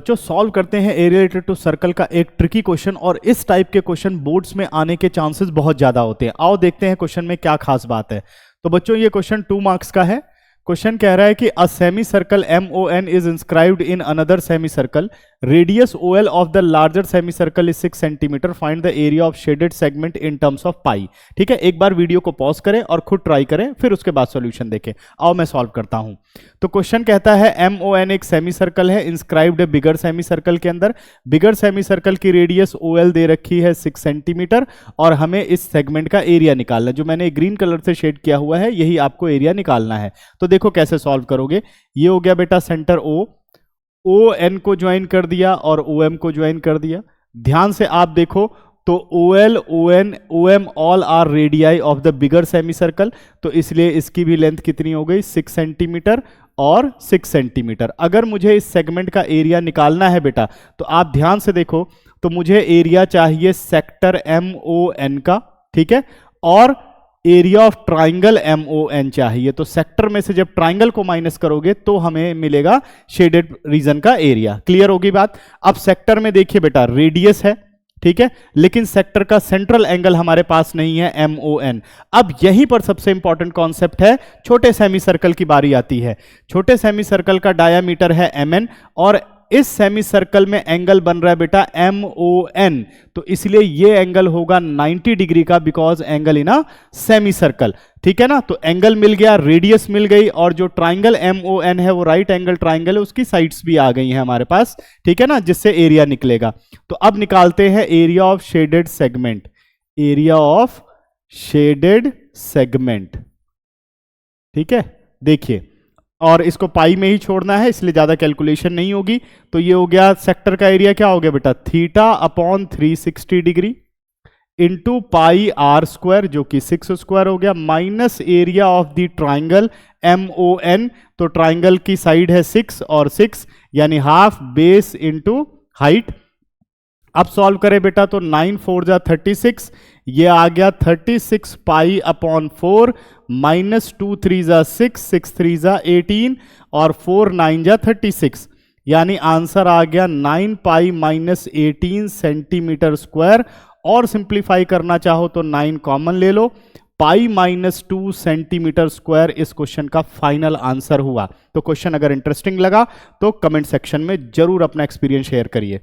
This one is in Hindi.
जो सॉल्व करते हैं एरिया रिलेटेड टू सर्कल का एक ट्रिकी क्वेश्चन, और इस टाइप के क्वेश्चन बोर्ड्स में आने के चांसेस बहुत ज्यादा होते हैं। आओ देखते हैं क्वेश्चन में क्या खास बात है। तो बच्चों ये क्वेश्चन 2 मार्क्स का है। क्वेश्चन कह रहा है कि a semi circle MON is inscribed in another semi circle, radius OL of the larger semi circle is 6 centimetre, find the area of shaded segment in terms of pi. ठीक है, एक बार वीडियो को पॉज करें और खुद ट्राई करें, फिर उसके बाद सॉल्यूशन देखें। आओ मैं सॉल्व करता हूं। तो क्वेश्चन कहता है MON एक सेमी सर्कल है, इंस्क्राइब्ड है बिगर सेमी सर्कल के अंदर। बिगर सेमी सर्कल की रेडियस OL दे रखी है 6 सेंटीमीटर, और हमें इस सेगमेंट का एरिया निकालना है। जो मैंने ग्रीन कलर से शेड किया हुआ है यही आपको एरिया निकालना है। तो देखो कैसे सॉल्व करोगे। ये हो गया बेटा सेंटर ON को ज्वाइन कर दिया और OM को ज्वाइन कर दिया। ध्यान से आप देखो तो OL, ON, OM all are radii of the bigger semi circle, तो इसलिए इसकी भी लेंथ कितनी हो गई 6 सेंटीमीटर और 6 सेंटीमीटर। अगर मुझे इस सेगमेंट का एरिया निकालना है बेटा, तो आप ध्यान से देखो तो मुझे एरिया चाहिए सेक्टर MON का, ठीक है, और एरिया ऑफ ट्राइंगल MON चाहिए। तो सेक्टर में से जब ट्राइंगल को माइनस करोगे तो हमें मिलेगा शेडेड रीजन का एरिया। क्लियर होगी बात। अब सेक्टर में देखिए बेटा रेडियस है, ठीक है, लेकिन सेक्टर का सेंट्रल एंगल हमारे पास नहीं है MON। अब यहीं पर सबसे इंपॉर्टेंट कॉन्सेप्ट है, छोटे सेमी सर्कल की बारी आती है। छोटे सेमी सर्कल का डायामीटर है MN, और इस सेमी सर्कल में एंगल बन रहा है बेटा MON, तो इसलिए ये एंगल होगा 90 डिग्री का, because angle in a semi circle. ठीक है ना, तो एंगल मिल गया, रेडियस मिल गई, और जो ट्राइंगल MON है वो राइट एंगल ट्राइंगल है, उसकी साइड्स भी आ गई हैं हमारे पास। ठीक है ना, जिससे एरिया निकलेगा। तो अब निकालते हैं area of shaded segment. Area of shaded segment, ठीक है, देखिए, और इसको पाई में ही छोड़ना है इसलिए ज्यादा कैलकुलेशन नहीं होगी। तो ये हो गया सेक्टर का एरिया, क्या हो गया बेटा theta upon 360 degree into pi R square, जो कि 6 स्क्वायर हो गया, minus area of the triangle MON। तो ट्राइंगल की साइड है 6 और 6 यानी हाफ बेस इंटू हाइट। अब सॉल्व करें बेटा तो 9 4 जा 36, ये आ गया 36 पाई अपॉन 4, माइनस 2 3 जा 6, 6 3 जा 18, और 4 9 जा 36, यानी आंसर आ गया 9 पाई माइनस 18 सेंटीमीटर स्क्वायर। और सिंप्लीफाई करना चाहो तो 9 कॉमन ले लो, पाई माइनस 2 सेंटीमीटर स्क्वायर इस क्वेश्चन का फाइनल आंसर हुआ। तो क्वेश्चन अगर इंटरेस्टिंग लगा तो कमेंट सेक्शन में जरूर अपना एक्सपीरियंस शेयर करिए।